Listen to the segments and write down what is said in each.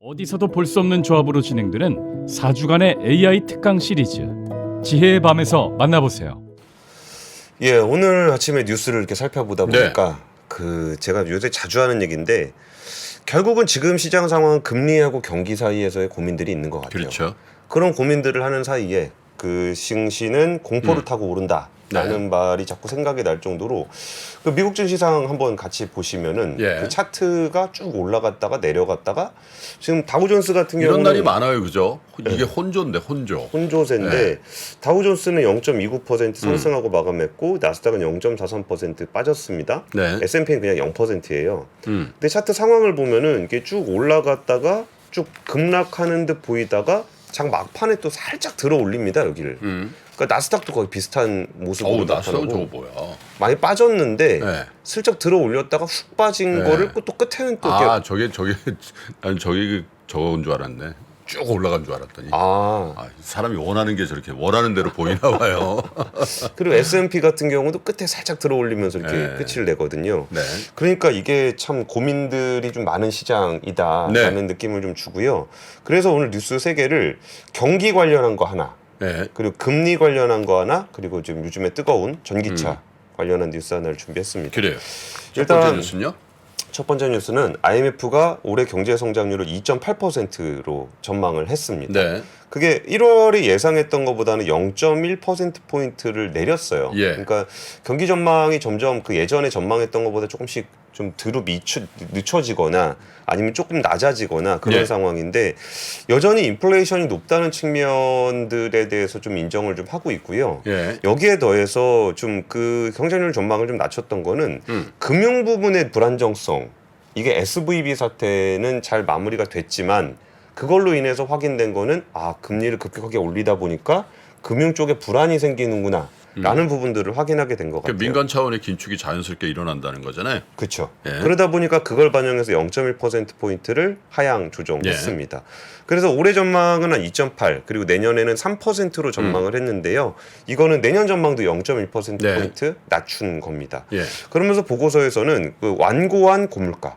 어디서도 볼 수 없는 조합으로 진행되는 4주간의 AI 특강 시리즈 지혜의 밤에서 만나보세요. 예, 오늘 아침에 뉴스를 이렇게 살펴보다 보니까 제가 요새 자주 하는 얘기인데 결국은 지금 시장 상황은 금리하고 경기 사이에서의 고민들이 있는 것 같아요. 그렇죠. 그런 고민들을 하는 사이에 그 증시는 공포를 타고 오른다라는 말이 자꾸 생각이 날 정도로 그 미국 증시상 한번 같이 보시면은 그 차트가 쭉 올라갔다가 내려갔다가 지금 다우존스 같은 경우는 이런 날이 많아요, 그죠? 이게 혼조인데 혼조세인데 다우존스는 0.29% 상승하고 마감했고 나스닥은 0.43% 빠졌습니다. S&P는 그냥 0%예요. 근데 차트 상황을 보면은 이게 쭉 올라갔다가 쭉 급락하는 듯 보이다가 장 막판에 또 살짝 들어 올립니다, 여기를. 그러니까 나스닥도 거의 비슷한 모습으로 나스닥은 나타나고 저거 뭐야? 많이 빠졌는데 슬쩍 들어 올렸다가 훅 빠진 거를 또 끝에는 또 난 저건 줄 알았네. 쭉 올라간 줄 알았더니 사람이 원하는 게 저렇게 원하는 대로 보이나 봐요. 그리고 S&P 같은 경우도 끝에 살짝 들어 올리면서 이렇게 끝을 내거든요. 그러니까 이게 참 고민들이 좀 많은 시장이다라는 느낌을 좀 주고요. 그래서 오늘 뉴스 3개를 경기 관련한 거 하나, 그리고 금리 관련한 거 하나, 그리고 지금 요즘에 뜨거운 전기차 관련한 뉴스 하나를 준비했습니다. 그래요. 첫 번째 뉴스는요? 첫 번째 뉴스는 IMF가 올해 경제 성장률을 2.8%로 전망을 했습니다. 그게 1월이 예상했던 것보다는 0.1%포인트를 내렸어요. 그러니까 경기 전망이 점점 그 예전에 전망했던 것보다 조금씩 좀 늦춰지거나 아니면 조금 낮아지거나 그런 상황인데 여전히 인플레이션이 높다는 측면들에 대해서 좀 인정을 좀 하고 있고요. 여기에 더해서 좀 그 경쟁률 전망을 좀 낮췄던 거는 금융 부분의 불안정성, 이게 SVB 사태는 잘 마무리가 됐지만 그걸로 인해서 확인된 거는 금리를 급격하게 올리다 보니까 금융 쪽에 불안이 생기는구나 라는 부분들을 확인하게 된 것 같아요. 민간 차원의 긴축이 자연스럽게 일어난다는 거잖아요. 그렇죠. 그러다 보니까 그걸 반영해서 0.1%포인트를 하향 조정했습니다. 그래서 올해 전망은 한 2.8 그리고 내년에는 3%로 전망을 했는데요. 이거는 내년 전망도 0.1%포인트 낮춘 겁니다. 그러면서 보고서에서는 그 완고한 고물가,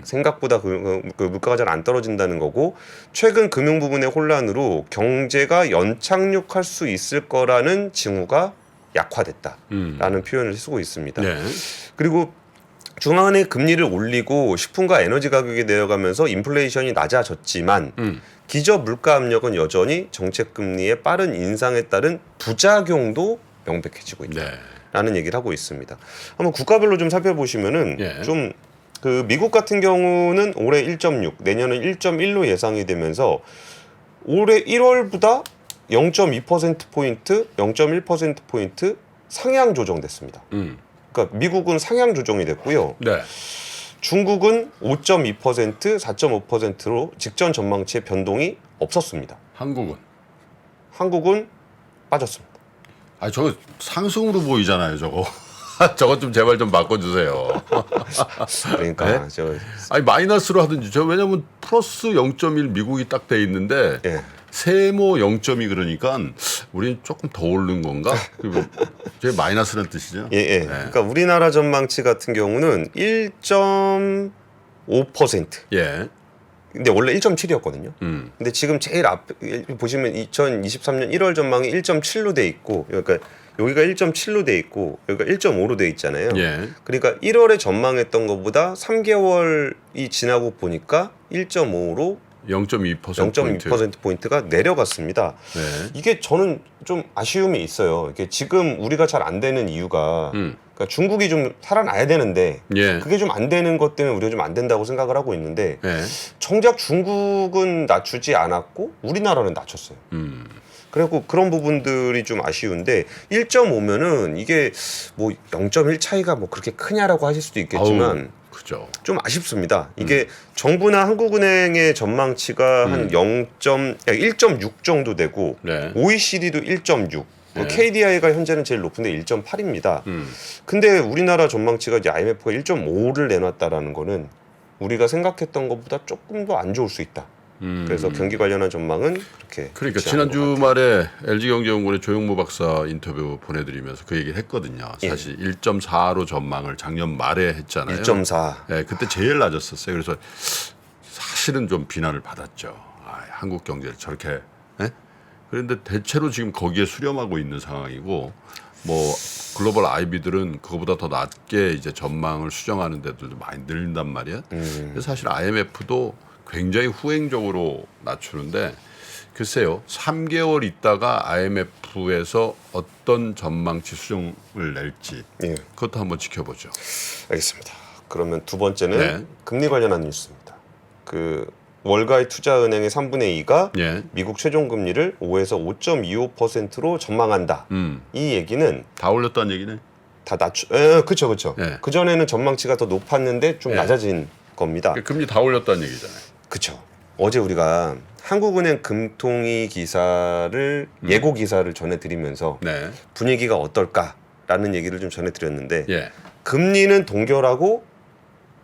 생각보다 그 물가가 잘 안 떨어진다는 거고 최근 금융 부분의 혼란으로 경제가 연착륙할 수 있을 거라는 징후가 약화됐다라는 표현을 쓰고 있습니다. 그리고 중앙은행이 금리를 올리고 식품과 에너지 가격이 내려가면서 인플레이션이 낮아졌지만 기저 물가 압력은 여전히 정책 금리의 빠른 인상에 따른 부작용도 명백해지고 있다라는 얘기를 하고 있습니다. 한번 국가별로 좀 살펴보시면은 좀 그 미국 같은 경우는 올해 1.6, 내년은 1.1로 예상이 되면서 올해 1월보다 0.2%포인트, 0.1%포인트 상향 조정됐습니다. 그러니까 미국은 상향 조정이 됐고요. 중국은 5.2%, 4.5%로 직전 전망치의 변동이 없었습니다. 한국은 빠졌습니다. 저거 상승으로 보이잖아요, 저거. 저것 좀 제발 좀 바꿔주세요. 그러니까 마이너스로 하든지 왜냐면 플러스 0.1 미국이 딱 돼 있는데 세모 0.2 그러니까 우리는 조금 더 오른 건가? 제 마이너스라는 뜻이죠. 그러니까 우리나라 전망치 같은 경우는 1.5%. 근데 원래 1.7이었거든요. 근데 지금 제일 앞에 보시면 2023년 1월 전망이 1.7로 돼 있고, 그러니까 여기가 1.7로 돼 있고 여기가 1.5로 돼 있잖아요. 그러니까 1월에 전망했던 것보다 3개월이 지나고 보니까 1.5로 0.2%포인트가 내려갔습니다. 이게 저는 좀 아쉬움이 있어요. 이게 지금 우리가 잘 안 되는 이유가 그러니까 중국이 좀 살아나야 되는데 그게 좀 안 되는 것 때문에 우리가 좀 안 된다고 생각을 하고 있는데 정작 중국은 낮추지 않았고 우리나라는 낮췄어요. 그리고 그런 부분들이 좀 아쉬운데 1.5면은 이게 뭐 0.1 차이가 뭐 그렇게 크냐라고 하실 수도 있겠지만 좀 아쉽습니다. 이게 정부나 한국은행의 전망치가 한 1.6 정도 되고 OECD도 1.6 KDI가 현재는 제일 높은데 1.8입니다. 근데 우리나라 전망치가 이제 IMF가 1.5를 내놨다라는 거는 우리가 생각했던 것보다 조금 더 안 좋을 수 있다. 그래서 경기 관련한 전망은 그렇게. 그러니까 지난 주말에 LG경제연구원의 조영모 박사 인터뷰 보내드리면서 그 얘기를 했거든요. 사실 1.4로 전망을 작년 말에 했잖아요. 1.4. 그때 제일 낮았었어요. 그래서 사실 사실은 좀 비난을 받았죠. 한국 경제를 저렇게. 예? 그런데 대체로 지금 거기에 수렴하고 있는 상황이고 뭐 글로벌 IB들은 그거보다 더 낮게 이제 전망을 수정하는 데들도 많이 늘린단 말이야. 그래서 사실 IMF도 굉장히 후행적으로 낮추는데 글쎄요. 3개월 있다가 IMF에서 어떤 전망치 수정을 낼지 예. 그것도 한번 지켜보죠. 알겠습니다. 그러면 두 번째는 네. 금리 관련한 뉴스입니다. 그 월가의 투자은행의 3분의 2가 예. 미국 최종 금리를 5에서 5.25%로 전망한다. 이 얘기는 다 올렸다는 얘기네. 다 그렇죠, 그렇죠. 예. 그 전에는 전망치가 더 높았는데 좀 예. 낮아진 겁니다. 금리 다 올렸다는 얘기잖아요. 그렇죠. 어제 우리가 한국은행 금통위 기사를 예고 기사를 전해드리면서 네. 분위기가 어떨까라는 얘기를 좀 전해드렸는데 예. 금리는 동결하고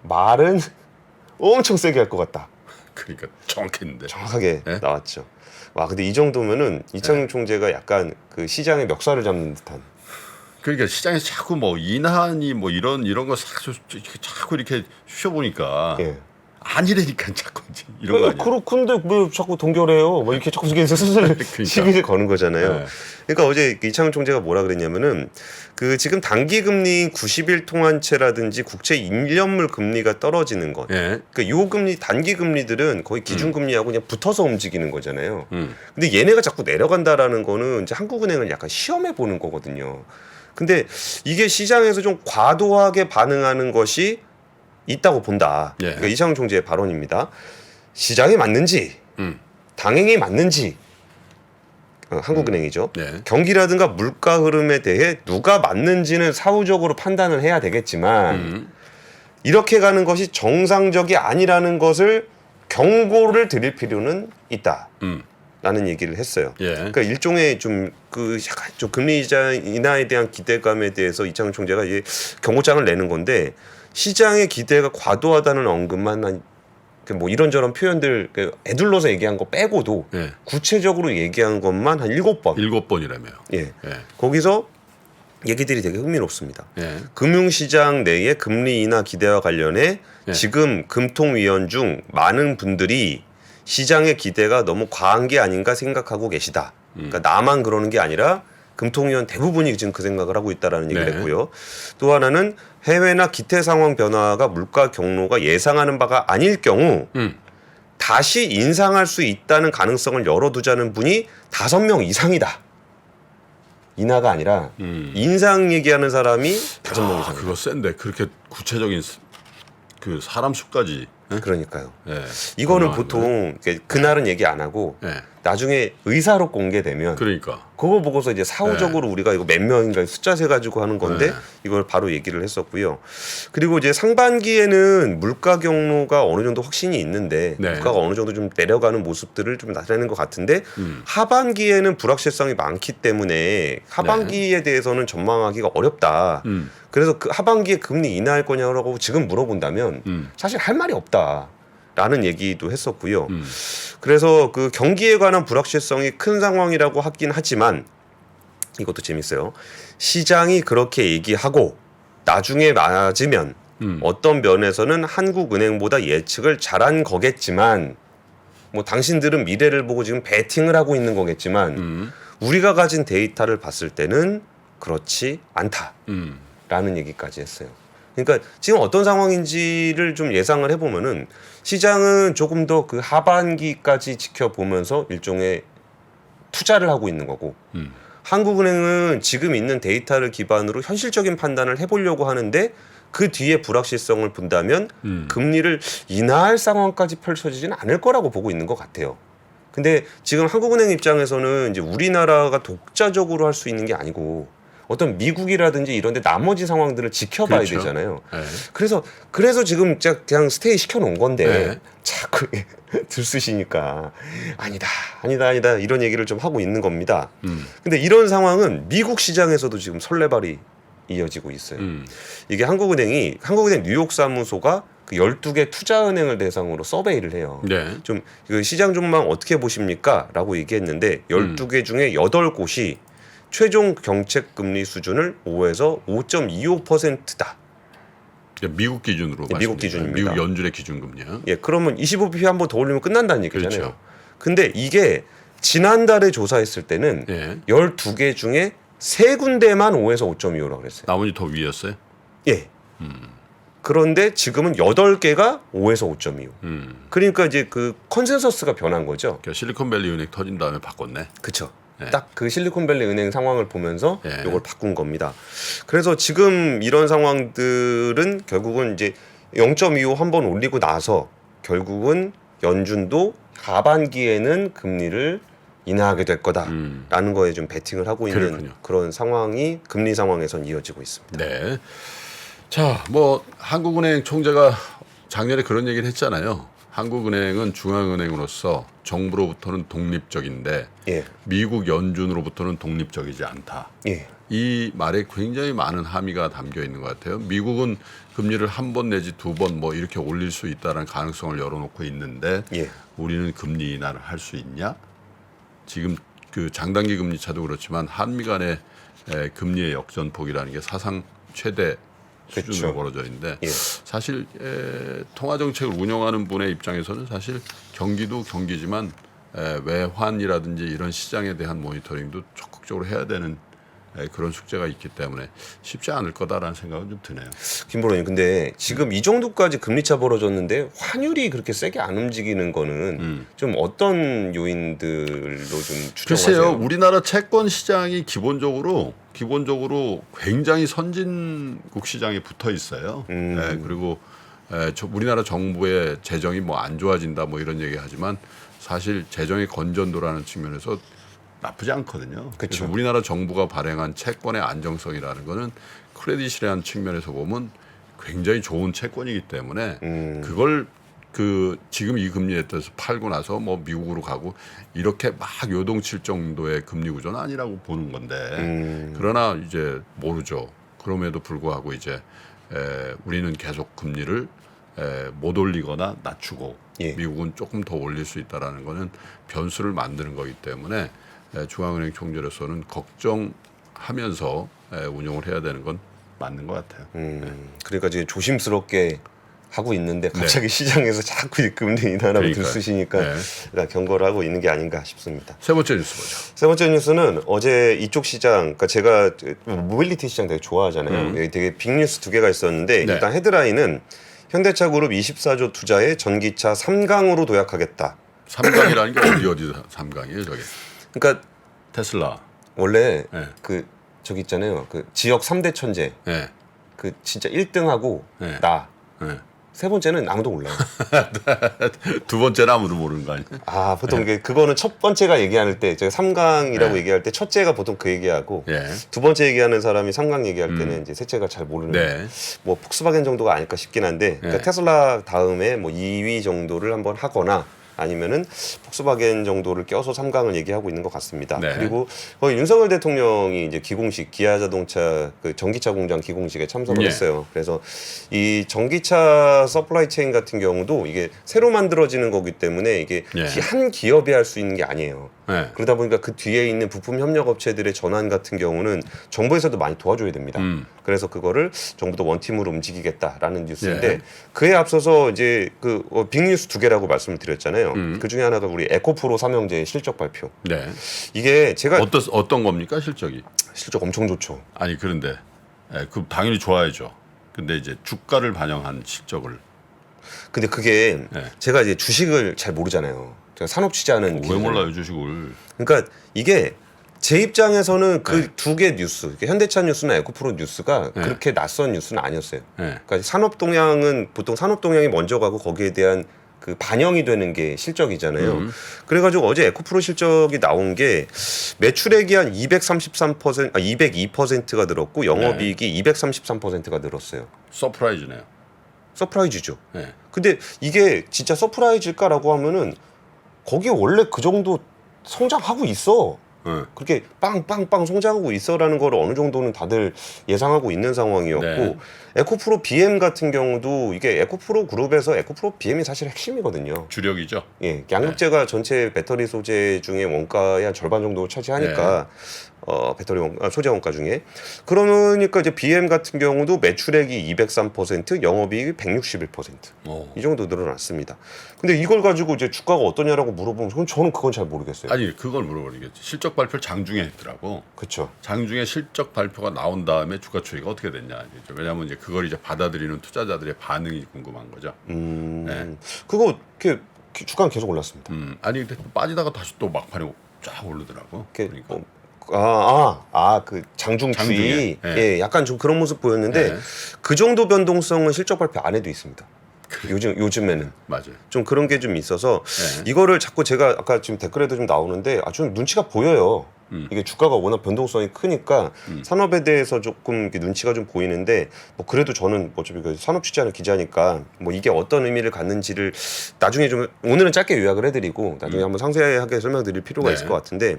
말은 엄청 세게 할 것 같다. 그러니까 정확했는데. 정확하게 네? 나왔죠. 와, 근데 이 정도면은 이창용 총재가 약간 그 시장의 멱살을 잡는 듯한. 그러니까 시장에서 자꾸 뭐 인하니 뭐 이런 거 자꾸 이렇게 쑤셔보니까 예. 아니라니까 자꾸 이런 거 아니야. 그런데 왜 자꾸 동결해요? 뭐 이렇게 자꾸 슬슬 그러니까. 시비를 거는 거잖아요. 네. 그러니까 어제 이창용 총재가 뭐라 그랬냐면은 그 지금 단기 금리 90일 통환채라든지 국채 1년물 금리가 떨어지는 것. 예. 그러니까 요 금리 단기 금리들은 거의 기준 금리하고 그냥 붙어서 움직이는 거잖아요. 음. 근데 얘네가 자꾸 내려간다라는 거는 이제 한국은행을 약간 시험해 보는 거거든요. 근데 이게 시장에서 좀 과도하게 반응하는 것이 있다고 본다. 예. 그러니까 이창용 총재의 발언입니다. 시장이 맞는지, 당행이 맞는지, 한국은행이죠. 네. 경기라든가 물가 흐름에 대해 누가 맞는지는 사후적으로 판단을 해야 되겠지만 이렇게 가는 것이 정상적이 아니라는 것을 경고를 드릴 필요는 있다. 라는 얘기를 했어요. 예. 그러니까 일종의 좀 그 약간 좀 금리 이자 인하에 대한 기대감에 대해서 이창용 총재가 이제 경고장을 내는 건데 시장의 기대가 과도하다는 언급만 뭐 이런저런 표현들 애둘러서 얘기한 거 빼고도 예. 구체적으로 얘기한 것만 한 7번. 7번이라며요. 예. 예. 거기서 얘기들이 되게 흥미롭습니다. 예. 금융시장 내의 금리 인하 기대와 관련해 예. 지금 금통위원 중 많은 분들이 시장의 기대가 너무 과한 게 아닌가 생각하고 계시다. 그러니까 나만 그러는 게 아니라 금통위원 대부분이 지금 그 생각을 하고 있다라는 얘기를 네. 했고요. 또 하나는 해외나 기태 상황 변화가 물가 경로가 예상하는 바가 아닐 경우 다시 인상할 수 있다는 가능성을 열어두자는 분이 5명 이상이다. 인하가 아니라 인상 얘기하는 사람이 5명 이상. 그거 센데 그렇게 구체적인 그 사람 수까지. 예? 그러니까요. 예. 이거는 건강한 보통 그날은 얘기 안 하고 거예요. 예. 나중에 의사로 공개되면 그러니까. 그거 보고서 이제 사후적으로 우리가 이거 몇 명인가 숫자 세 가지고 하는 건데 네. 이걸 바로 얘기를 했었고요. 그리고 이제 상반기에는 물가 경로가 어느 정도 확신이 있는데 네. 물가가 어느 정도 좀 내려가는 모습들을 좀 나타내는 것 같은데 하반기에는 불확실성이 많기 때문에 하반기에 대해서는 전망하기가 어렵다. 그래서 그 하반기에 금리 인하할 거냐라고 지금 물어본다면 사실 할 말이 없다. 라는 얘기도 했었고요. 그래서 그 경기에 관한 불확실성이 큰 상황이라고 하긴 하지만 이것도 재밌어요. 시장이 그렇게 얘기하고 나중에 맞으면 어떤 면에서는 한국은행보다 예측을 잘한 거겠지만 뭐 당신들은 미래를 보고 지금 베팅을 하고 있는 거겠지만 우리가 가진 데이터를 봤을 때는 그렇지 않다라는 얘기까지 했어요. 그러니까 지금 어떤 상황인지를 좀 예상을 해보면은 시장은 조금 더 그 하반기까지 지켜보면서 일종의 투자를 하고 있는 거고 한국은행은 지금 있는 데이터를 기반으로 현실적인 판단을 해보려고 하는데 그 뒤에 불확실성을 본다면 금리를 인하할 상황까지 펼쳐지지는 않을 거라고 보고 있는 것 같아요. 근데 지금 한국은행 입장에서는 이제 우리나라가 독자적으로 할 수 있는 게 아니고 어떤 미국이라든지 이런 데 나머지 상황들을 지켜봐야 그렇죠. 되잖아요. 네. 그래서 지금 그냥 스테이 시켜놓은 건데 네. 자꾸 들쑤시니까 아니다 이런 얘기를 좀 하고 있는 겁니다. 근데 이런 상황은 미국 시장에서도 지금 설레발이 이어지고 있어요. 이게 한국은행 뉴욕 사무소가 그 12개 투자은행을 대상으로 서베이를 해요. 네. 좀 그 시장 전망 어떻게 보십니까? 라고 얘기했는데 12개 중에 8곳이 최종 경책 금리 수준을 5에서 5.25%다. 미국 기준으로 미국 기준입니다. 미국 연준의 기준금리요. 예, 그러면 25bp 한 번 더 올리면 끝난다는 얘기잖아요. 그렇죠. 근데 이게 지난달에 조사했을 때는 예. 12개 중에 3군데만 5에서 5.25라고 그랬어요. 나머지 더 위였어요? 예. 그런데 지금은 8개가 5에서 5.25. 그러니까 이제 그 컨센서스가 변한 거죠. 그러니까 실리콘밸리 은행 터진 다음에 바꿨네. 그렇죠. 예. 딱 그 실리콘밸리 은행 상황을 보면서 예. 이걸 바꾼 겁니다. 그래서 지금 이런 상황들은 결국은 이제 0.25 한 번 올리고 나서 결국은 연준도 하반기에는 금리를 인하하게 될 거다라는 거에 좀 베팅을 하고 있는 그렇군요. 그런 상황이 금리 상황에선 이어지고 있습니다. 네. 자, 뭐 한국은행 총재가 작년에 그런 얘기를 했잖아요. 한국은행은 중앙은행으로서 정부로부터는 독립적인데 예, 미국 연준으로부터는 독립적이지 않다. 예, 이 말에 굉장히 많은 함의가 담겨 있는 것 같아요. 미국은 금리를 한 번 내지 두 번 뭐 이렇게 올릴 수 있다는 가능성을 열어놓고 있는데 예. 우리는 금리 인하를 할 수 있냐? 지금 그 장단기 금리 차도 그렇지만 한미 간의 금리의 역전폭이라는 게 사상 최대 수준으로 그렇죠. 벌어져 있는데 예. 사실 통화 정책을 운영하는 분의 입장에서는 사실 경기도 경기지만 외환이라든지 이런 시장에 대한 모니터링도 적극적으로 해야 되는 그런 숙제가 있기 때문에 쉽지 않을 거다라는 생각은 좀 드네요. 김보로님, 근데 지금 이 정도까지 금리차 벌어졌는데 환율이 그렇게 세게 안 움직이는 거는 좀 어떤 요인들로 좀 추정하세요? 글쎄요, 우리나라 채권 시장이 기본적으로 굉장히 선진국 시장에 붙어 있어요. 그리고 우리나라 정부의 재정이 뭐 안 좋아진다 뭐 이런 얘기하지만 사실 재정의 건전도라는 측면에서 나쁘지 않거든요. 그쵸. 그래서 우리나라 정부가 발행한 채권의 안정성이라는 거는 크레딧이라는 측면에서 보면 굉장히 좋은 채권이기 때문에 그걸 지금 이 금리에 따라서 팔고 나서 뭐 미국으로 가고 이렇게 막 요동칠 정도의 금리 구조는 아니라고 보는 건데 그러나 이제 모르죠. 그럼에도 불구하고 이제 우리는 계속 금리를 못 올리거나 낮추고 예. 미국은 조금 더 올릴 수 있다라는 거는 변수를 만드는 거기 때문에 중앙은행 총재로서는 걱정하면서 운용을 해야 되는 건 맞는 것 같아요. 그러니까 지금 조심스럽게 하고 있는데 갑자기 시장에서 자꾸 이 금리 인하라고 그러니까요. 들쑤시니까 경고를 하고 있는 게 아닌가 싶습니다. 세 번째 뉴스 보죠. 세 번째 뉴스는 어제 이쪽 시장, 그러니까 제가 모빌리티 시장 되게 좋아하잖아요. 여기 되게 빅뉴스 2개가 있었는데 네. 일단 헤드라인은 현대차 그룹 24조 투자에 전기차 3강으로 도약하겠다. 3강이라는 게 어디 3강이에요, 저게? 그러니까 테슬라. 원래 네. 그 저기 있잖아요. 그 지역 3대 천재. 네. 그 진짜 1등하고 네. 나. 네. 세 번째는 아무도 몰라요. 두 번째는 아무도 모르는 거 아니에요? 아, 보통 이게 그거는 첫 번째가 얘기할 때, 제가 3강이라고 네. 얘기할 때 첫째가 보통 그 얘기하고 예. 두 번째 얘기하는 사람이 3강 얘기할 때는 이제 셋째가 잘 모르는 네. 뭐 폭스바겐 정도가 아닐까 싶긴 한데 그러니까 테슬라 다음에 뭐 2위 정도를 한번 하거나 아니면은 폭스바겐 정도를 껴서 3강을 얘기하고 있는 것 같습니다. 네. 그리고 거의 윤석열 대통령이 이제 기공식 기아자동차 그 전기차 공장 기공식에 참석을 예. 했어요. 그래서 이 전기차 서플라이 체인 같은 경우도 이게 새로 만들어지는 거기 때문에 이게 예. 한 기업이 할 수 있는 게 아니에요. 네. 그러다 보니까 그 뒤에 있는 부품 협력 업체들의 전환 같은 경우는 정부에서도 많이 도와줘야 됩니다. 그래서 그거를 정부도 원팀으로 움직이겠다라는 뉴스인데 예. 그에 앞서서 이제 그 빅뉴스 2개라고 말씀을 드렸잖아요. 그 중에 하나가 우리 에코프로 삼형제의 실적 발표. 네. 이게 제가 어떤 겁니까, 실적이? 실적 엄청 좋죠. 아니, 그런데 그 당연히 좋아야죠. 근데 이제 주가를 반영한 실적을 근데 그게 네. 제가 이제 주식을 잘 모르잖아요. 제가 산업 취재하는 왜 기준으로. 몰라요, 주식을? 그러니까 이게 제 입장에서는 그 두 개 뉴스, 현대차 뉴스나 에코프로 뉴스가 그렇게 낯선 뉴스는 아니었어요. 네. 그러니까 산업 동향은 보통 산업 동향이 먼저 가고 거기에 대한 그 반영이 되는 게 실적이잖아요. 그래가지고 어제 에코프로 실적이 나온 게 매출액이 한 202%가 늘었고 영업이익이 233%가 늘었어요. 서프라이즈네요. 서프라이즈죠. 네. 근데 이게 진짜 서프라이즈일까라고 하면은 거기 원래 그 정도 성장하고 있어. 네. 그렇게 빵빵빵 성장하고 있어라는 걸 어느 정도는 다들 예상하고 있는 상황이었고 네. 에코프로 BM 같은 경우도 이게 에코프로 그룹에서 에코프로 BM이 사실 핵심이거든요. 주력이죠. 예, 양극재가 전체 배터리 소재 중에 원가의 한 절반 정도 차지하니까 소재 원가 중에. 그러니까 이제 BM 같은 경우도 매출액이 203%, 영업이익이 161%. 이 정도 늘어났습니다. 근데 이걸 가지고 이제 주가가 어떠냐라고 물어보면 저는 그건 잘 모르겠어요. 아니 그걸 물어버리겠지. 실적 발표 장중에 했더라고. 그렇죠. 장중에 실적 발표가 나온 다음에 주가 추이가 어떻게 됐냐. 왜냐하면 이제 그걸 이제 받아들이는 투자자들의 반응이 궁금한 거죠. 네. 그거 이렇게 주가는 계속 올랐습니다. 아니 근데 빠지다가 다시 또 막판에 쫙 오르더라고. 그러니까. 그 장중추이 장중에, 네. 예, 약간 좀 그런 모습 보였는데 네. 그 정도 변동성은 실적 발표 안에도 있습니다. 요즘에는 맞아요. 좀 그런 게 좀 있어서 네. 이거를 자꾸 제가 아까 지금 댓글에도 좀 나오는데 좀 눈치가 보여요. 이게 주가가 워낙 변동성이 크니까 산업에 대해서 조금 이렇게 눈치가 좀 보이는데 뭐 그래도 저는 어차피 그 산업 취재하는 기자니까 뭐 이게 어떤 의미를 갖는지를 나중에 좀 오늘은 짧게 요약을 해드리고 나중에 한번 상세하게 설명드릴 필요가 네. 있을 것 같은데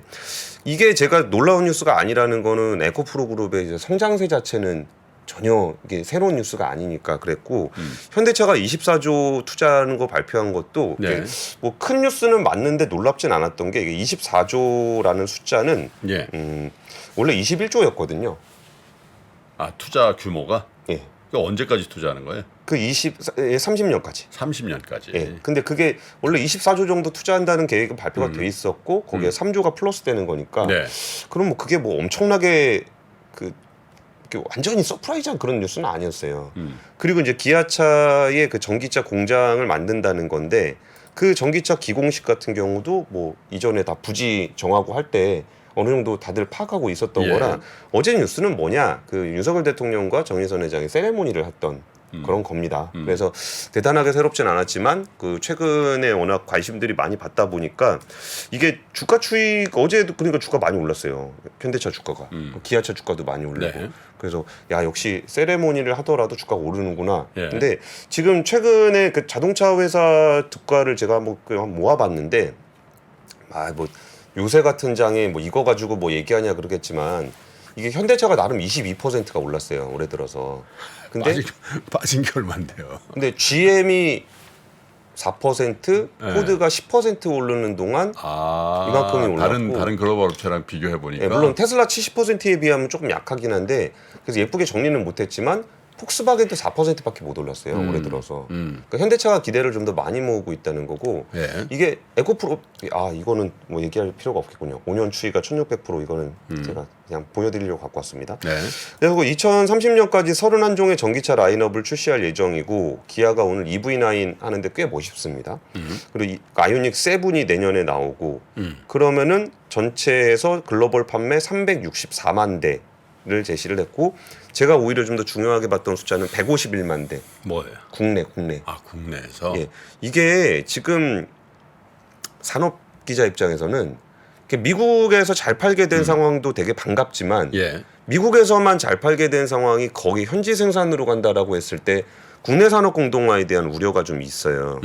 이게 제가 놀라운 뉴스가 아니라는 거는 에코프로 그룹의 이제 성장세 자체는 전혀 이게 새로운 뉴스가 아니니까 그랬고 현대차가 24조 투자하는 거 발표한 것도 네. 뭐 큰 뉴스는 맞는데 놀랍진 않았던 게 이게 24조라는 숫자는 예. 원래 21조였거든요. 아 투자 규모가 예. 언제까지 투자하는 거예요? 그 30년까지. 30년까지. 예. 근데 그게 원래 24조 정도 투자한다는 계획은 발표가 돼 있었고 거기에 3조가 플러스 되는 거니까 네. 그럼 뭐 그게 뭐 엄청나게 완전히 서프라이즈한 그런 뉴스는 아니었어요. 그리고 이제 기아차의 그 전기차 공장을 만든다는 건데 그 전기차 기공식 같은 경우도 뭐 이전에 다 부지 정하고 할 때 어느 정도 다들 파악하고 있었던 예. 거라 어제 뉴스는 뭐냐 그 윤석열 대통령과 정의선 회장이 세레모니를 했던 그런 겁니다. 그래서 대단하게 새롭진 않았지만 그 최근에 워낙 관심들이 많이 받다 보니까 이게 주가 추이 어제도 그러니까 주가 많이 올랐어요. 현대차 주가가 기아차 주가도 많이 올리고 네. 그래서 야 역시 세레모니를 하더라도 주가가 오르는구나. 예. 근데 지금 최근에 그 자동차 회사 주가를 제가 한번 모아봤는데 뭐 요새 같은 장에 뭐 이거 가지고 뭐 얘기하냐 그러겠지만 이게 현대차가 나름 22%가 올랐어요 올해 들어서. 근데 빠진 게 얼마인데요? 근데 GM이 4%, 네. 포드가 10% 오르는 동안 이만큼이 올랐고 다른 글로벌 업체랑 비교해 보니까 예, 물론 테슬라 70%에 비하면 조금 약하긴 한데 그래서 예쁘게 정리는 못했지만 폭스바겐도 4%밖에 못 올랐어요 올해 들어서. 그러니까 현대차가 기대를 좀 더 많이 모으고 있다는 거고 예. 이게 에코프로 이거는 뭐 얘기할 필요가 없겠군요. 5년 추이가 1600% 이거는 제가 그냥 보여드리려고 갖고 왔습니다. 네. 그리고 2030년까지 31종의 전기차 라인업을 출시할 예정이고 기아가 오늘 EV9 하는데 꽤 멋있습니다. 그리고 아이오닉 7이 내년에 나오고 그러면은 전체에서 글로벌 판매 364만 대를 제시를 했고 제가 오히려 좀 더 중요하게 봤던 숫자는 151만 대. 뭐예요? 국내. 아 국내에서. 예. 이게 지금 산업 기자 입장에서는 미국에서 잘 팔게 된 상황도 되게 반갑지만 예. 미국에서만 잘 팔게 된 상황이 거기 현지 생산으로 간다라고 했을 때 국내 산업 공동화에 대한 우려가 좀 있어요.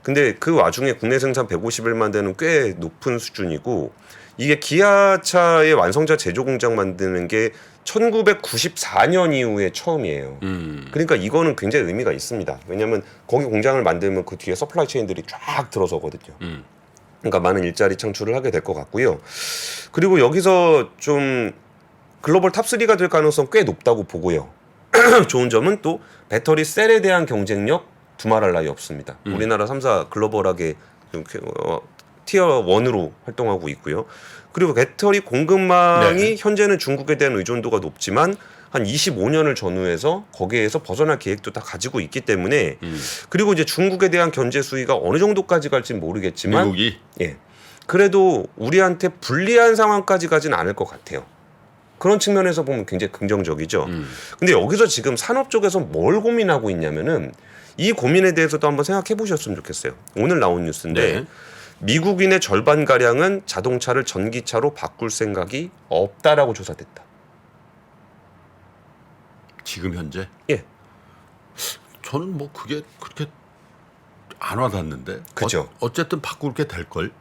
근데 그 와중에 국내 생산 151만 대는 꽤 높은 수준이고 이게 기아차의 완성차 제조 공장 만드는 게 1994년 이후에 처음이에요. 그러니까 이거는 굉장히 의미가 있습니다. 왜냐하면 거기 공장을 만들면 그 뒤에 서플라이 체인들이 쫙 들어서거든요. 그러니까 많은 일자리 창출을 하게 될 것 같고요. 그리고 여기서 좀 글로벌 탑3가 될 가능성 꽤 높다고 보고요. 좋은 점은 또 배터리 셀에 대한 경쟁력 두말할 나위 없습니다. 우리나라 3사 글로벌하게 좀 티어 1으로 활동하고 있고요. 그리고 배터리 공급망이 네. 현재는 중국에 대한 의존도가 높지만 한 25년을 전후해서 거기에서 벗어날 계획도 다 가지고 있기 때문에 그리고 이제 중국에 대한 견제 수위가 어느 정도까지 갈지 모르겠지만 미국이 예. 그래도 우리한테 불리한 상황까지 가진 않을 것 같아요. 그런 측면에서 보면 굉장히 긍정적이죠. 근데 여기서 지금 산업 쪽에서 뭘 고민하고 있냐면은 이 고민에 대해서도 한번 생각해 보셨으면 좋겠어요. 오늘 나온 뉴스인데 네. 미국인의 절반가량은 자동차를 전기차로 바꿀 생각이 없다라고 조사됐다. 지금 현재? 예. 저는 뭐 그게 그렇게 안 와닿는데. 그죠. 어쨌든 바꿀 게 될 걸.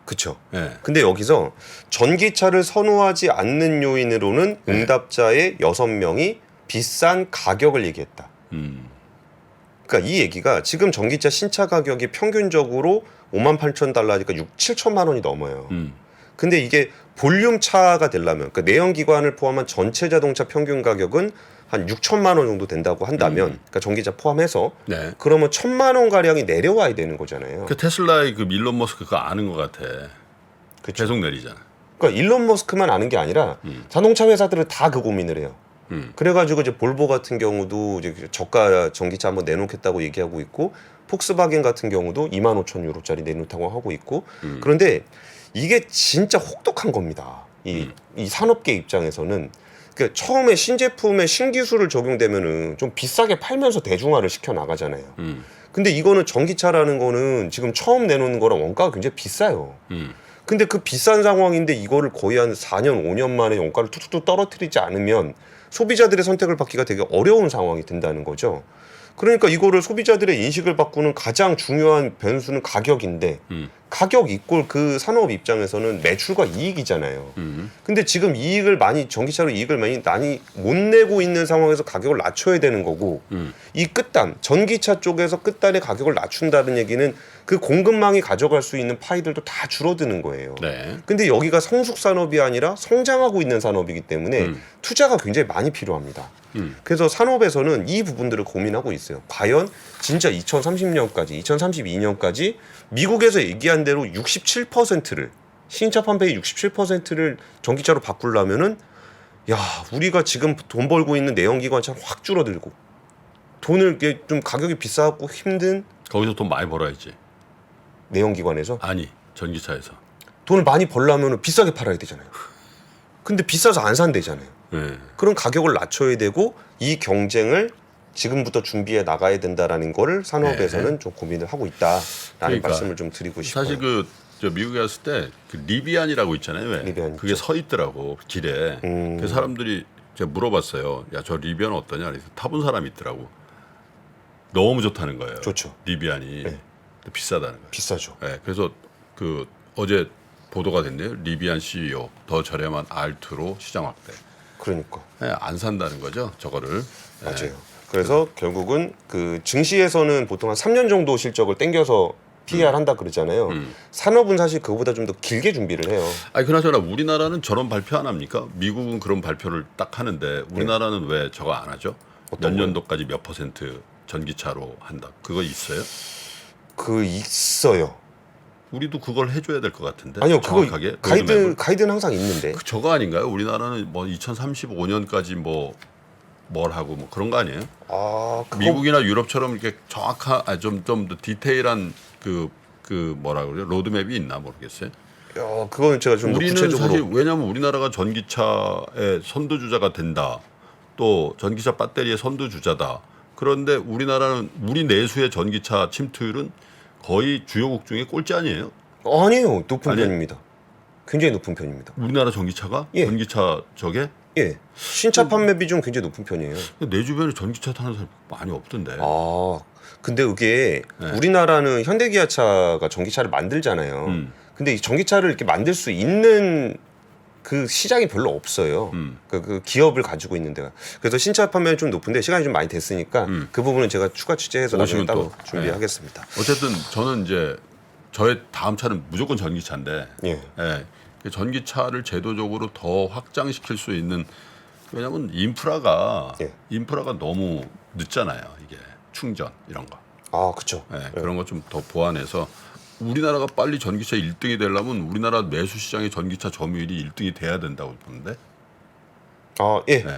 그렇죠. 예. 근데 여기서 전기차를 선호하지 않는 요인으로는 응답자의 6명이 비싼 가격을 얘기했다. 그러니까 이 얘기가 지금 전기차 신차 가격이 평균적으로 $58,000니까 7천만 원이 넘어요. 근데 이게 볼륨 차가 되려면 그러니까 내연기관을 포함한 전체 자동차 평균 가격은 한 6천만 원 정도 된다고 한다면 그러니까 전기차 포함해서 네. 그러면 1,000만 원 가량이 내려와야 되는 거잖아요. 그 테슬라의 그 일론 머스크 그거 아는 것 같아. 그쵸? 계속 내리잖아. 그러니까 일론 머스크만 아는 게 아니라 자동차 회사들은 다 그 고민을 해요. 그래가지고 이제 볼보 같은 경우도 이제 저가 전기차 한번 내놓겠다고 얘기하고 있고 폭스바겐 같은 경우도 25,000유로짜리 내놓다고 하고 있고 그런데 이게 진짜 혹독한 겁니다. 이 산업계 입장에서는 그러니까 처음에 신제품에 신기술을 적용되면은 좀 비싸게 팔면서 대중화를 시켜 나가잖아요. 근데 이거는 전기차라는 거는 지금 처음 내놓는 거랑 원가가 굉장히 비싸요. 근데 그 비싼 상황인데 이거를 거의 한 4년, 5년 만에 원가를 툭툭 떨어뜨리지 않으면 소비자들의 선택을 받기가 되게 어려운 상황이 된다는 거죠. 그러니까 이거를 소비자들의 인식을 바꾸는 가장 중요한 변수는 가격인데 가격 이꼴 그 산업 입장에서는 매출과 이익이잖아요. 근데 지금 이익을 많이 전기차로 이익을 많이 못 내고 있는 상황에서 가격을 낮춰야 되는 거고 이 끝단 전기차 쪽에서 끝단의 가격을 낮춘다는 얘기는 그 공급망이 가져갈 수 있는 파이들도 다 줄어드는 거예요. 네. 근데 여기가 성숙 산업이 아니라 성장하고 있는 산업이기 때문에 투자가 굉장히 많이 필요합니다. 그래서 산업에서는 이 부분들을 고민하고 있어요. 과연 진짜 2030년까지, 2032년까지 미국에서 얘기한 대로 67%를 신차 판매의 67%를 전기차로 바꾸려면은 야 우리가 지금 돈 벌고 있는 내연기관차 확 줄어들고 돈을 이렇게 좀 가격이 비싸고 힘든 거기서 돈 많이 벌어야지. 내연기관에서 아니 전기차에서. 돈을 많이 벌려면 비싸게 팔아야 되잖아요. 근데 비싸서 안 산대잖아요. 네. 그런 가격을 낮춰야 되고 이 경쟁을 지금부터 준비해 나가야 된다라는 거를 산업에서는 좀 고민을 하고 있다라는 그러니까 말씀을 좀 드리고 싶어요. 사실 저 미국에 갔을 때 그 리비안이라고 있잖아요. 왜? 리비안 그게 서 있더라고 길에. 그 사람들이 제가 물어봤어요. 야 저 리비안 어떠냐? 그래서 타본 사람이 있더라고. 너무 좋다는 거예요. 좋죠. 리비안이 네. 비싸다는 거예요. 비싸죠. 네, 그래서 그 어제 보도가 됐네요. 리비안 CEO 더 저렴한 R2로 시장 확대. 그러니까 네, 안 산다는 거죠. 저거를. 네. 맞아요. 그래서 결국은 그 증시에서는 보통 한 3년 정도 실적을 땡겨서 PER 한다 그러잖아요. 산업은 사실 그거보다 좀 더 길게 준비를 해요. 아니 그나저나 우리나라는 저런 발표 안 합니까? 미국은 그런 발표를 딱 하는데 우리나라는 왜 저거 안 하죠? 몇 년도까지 몇 % 전기차로 한다. 그거 있어요? 그 있어요. 우리도 그걸 해줘야 될 것 같은데. 아니요, 그거 정확하게 로드맵을. 가이드는 항상 있는데. 그 저거 아닌가요? 우리나라는 뭐 2035년까지 뭘 하고 뭐 그런 거 아니에요? 아, 그거 미국이나 유럽처럼 이렇게 정확한 좀 더 디테일한 그 뭐라 그래요? 로드맵이 있나 모르겠어요. 야, 그거는 제가 좀 더 우리는 구체적으로 사실 왜냐하면 우리나라가 전기차의 선두주자가 된다. 또 전기차 배터리의 선두주자다. 그런데 우리나라는 우리 내수의 전기차 침투율은 거의 주요국 중에 꼴찌 아니에요? 아니에요. 높은 아니에요? 편입니다. 굉장히 높은 편입니다. 우리나라 전기차가? 예. 전기차 저게? 예. 신차 판매 비중 굉장히 높은 편이에요. 내 주변에 전기차 타는 사람 많이 없던데. 아, 근데 이게 네. 우리나라는 현대기아차가 전기차를 만들잖아요. 근데 이 전기차를 이렇게 만들 수 있는 그 시장이 별로 없어요. 그 기업을 가지고 있는 데가. 그래서 신차 판매는 좀 높은데 시간이 좀 많이 됐으니까 그 부분은 제가 추가 취재해서 나중에 오시면 따로 또, 준비하겠습니다. 어쨌든 저는 이제 저의 다음 차는 무조건 전기차인데 예. 그 전기차를 제도적으로 더 확장시킬 수 있는 왜냐하면 인프라가 너무 늦잖아요. 이게 충전 이런 거. 아, 그렇죠. 그런 거 좀 더 보완해서 우리나라가 빨리 전기차 1등이 되려면 우리나라 내수 시장의 전기차 점유율이 1등이 돼야 된다고 보는데. 아, 예. 네.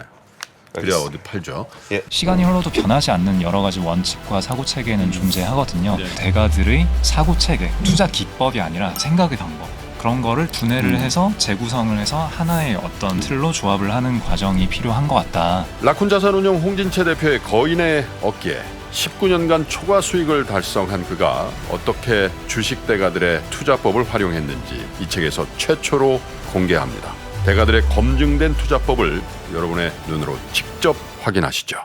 그래야 어디 팔죠. 시간이 흘러도 변하지 않는 여러 가지 원칙과 사고 체계는 존재하거든요. 대가들의 사고 체계, 투자 기법이 아니라 생각의 방법. 그런 거를 분해를 해서 재구성을 해서 하나의 어떤 틀로 조합을 하는 과정이 필요한 것 같다. 라쿤 자산운용 홍진채 대표의 거인의 어깨에 19년간 초과 수익을 달성한 그가 어떻게 주식 대가들의 투자법을 활용했는지 이 책에서 최초로 공개합니다. 대가들의 검증된 투자법을 여러분의 눈으로 직접 확인하시죠.